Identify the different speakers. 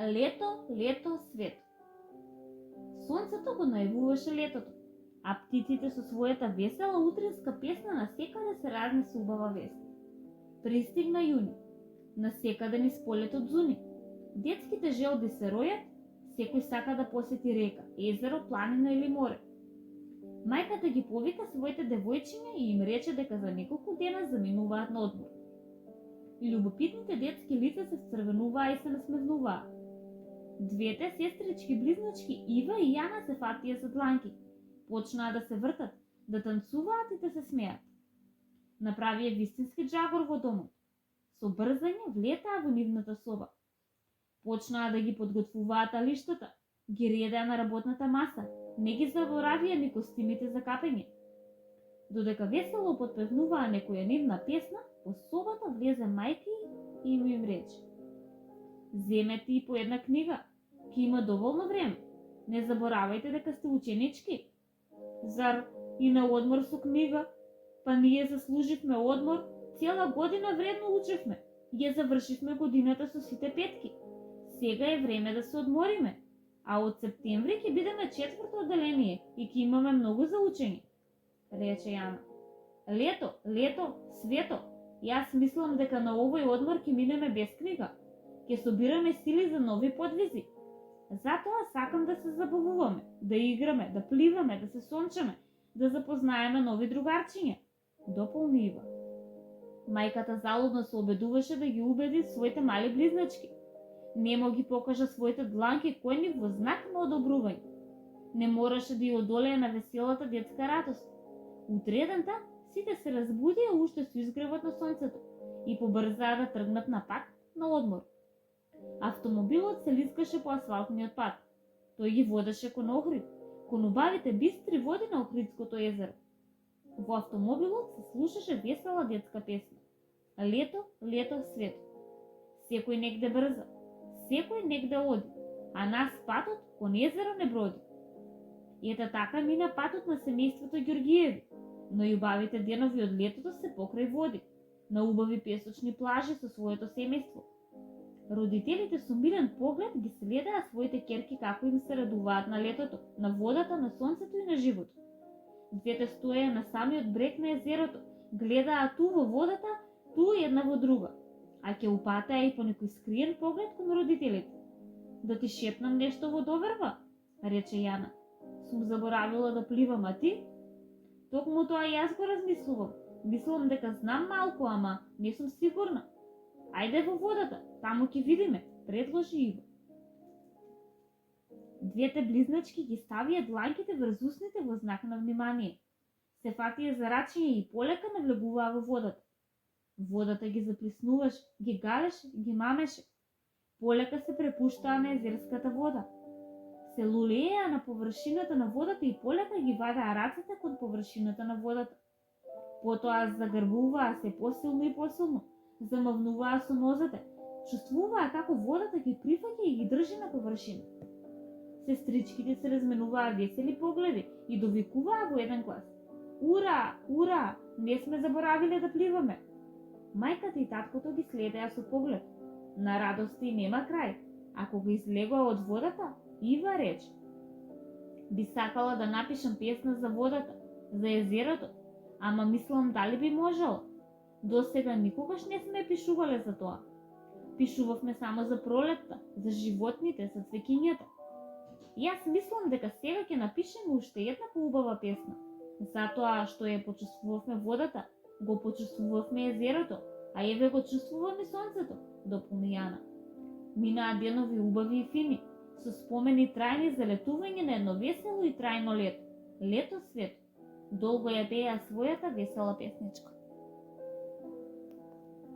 Speaker 1: Лето, лето, свето. Сонцето го најавуваше летото, а птиците со својата весела утринска песна насекаде се разнесе убава вест. Пристигна јуни, насекаде низ полето дзуни. Детските желби се ројат, секој сака да посети река, езеро, планина или море. Мајката ги повика своите девојчиња и им рече дека за неколку дена заминуваат на одмор. Љубопитните детски лица се вцрвенуваа и се насмевнуваа. Двете сестрички близначки Ива и Јана се фатија за дланки, почнаа да се вртат, да танцуваат и да се смеат. Направија вистински джагор во домот. Со брзање влетаа во нивната соба. Почнаа да ги подготвуваат алиштата, ги редеа на работната маса, не ги заборавија ни костимите за капење. Додека весело потпевнуваа некоја нивна песна, во собата влезе мајка и им рече: земете и по една книга, ки има доволно време. Не заборавајте дека сте ученички. Зар и на одмор со книга? Па ние заслуживме одмор, цела година вредно учевме. Ја завршивме годината со сите петки. Сега е време да се одмориме. А од септември ќе бидеме четврто одделение и ќе имаме многу за учење, рече Јана. Лето, лето, свето. Јас мислам дека на овој одмор ќе минеме без книга. Ќе собираме сили за нови подвизи. Затоа сакам да се забавуваме, да играме, да пливаме, да се сончаме, да запознаеме нови другарчиња, дополни Ива. Мајката залудно се обедуваше да ги убеди своите мали близначки. Немо ги покажа своите дланки кој ни во знак на одобрување. Не мораше да ја одолее на веселата детска радост. Утредента сите се разбудија уште со изгревот на сонцето и побрзаа да тргнат на пат на одмор. Автомобилот се лискаше по асфалтниот пат. Тој ги водеше кон Охрид, кон убавите бистри води на Охридското езеро. Во автомобилот се слушаше весела детска песна. Лето, лето, свето. Секој негде брза, секој негде оди, а нас патот кон езеро не броди. Ета така мина патот на семејството Ѓоргиеви, но и убавите денови од летото се покрај води, на убави песочни плажи со своето семејство. Родителите со мирен поглед ги следеа своите ќерки како им се радуваат на летото, на водата, на сонцето и на животот. Двете стоеа на самиот брег на езерото, гледаа ту во водата, ту една во друга, а ќе упатеа и по некој скриен поглед кон родителите. Да ти шепнам нешто во доверба, рече Јана. Сум заборавила да пливам, а ти? Токму тоа јас го размислувам. Мислам дека знам малку, ама не сум сигурна. Ајде во водата, таму ќе видиме, предложи Ива. Двете близначки ги ставија дланките врз усните во знак на внимание. Се фатија за рачиња и полека навлегуваа во водата. Водата ги заплиснуваше, ги галеше, ги мамеше. Полека се препуштаа на езерската вода. Се лулееа на површината на водата и полека ги вадеа рацете кон површината на водата. Потоа загрбуваа се посилно и посилно, замавнуваа со нозете, чувствуваа како водата ги прифаќа и ги држи на површина. Сестричките се разменуваа весели погледи и довикуваа во еден глас: Ура, ура, не сме заборавиле да пливаме. Мајката и таткото ги следеа со поглед. На радости нема крај, а кога излегоа од водата, Ива рече: би сакала да напишам песна за водата, за езерото, ама мислам дали би можела. До сега никогаш не сме пишувале за тоа. Пишувавме само за пролетта, за животните, за цвеќињата. Јас мислам дека сега ќе напишеме уште една поубава песна. Затоа што ја почувствувавме водата, го почувствувавме езерото, а еве го чувствуваме сонцето, дополни Јана. Минаа денови убави и фини, со спомени трајни за летување на едно весело и трајно лето. Лето, свето. Долго ја пееа својата весела песничка.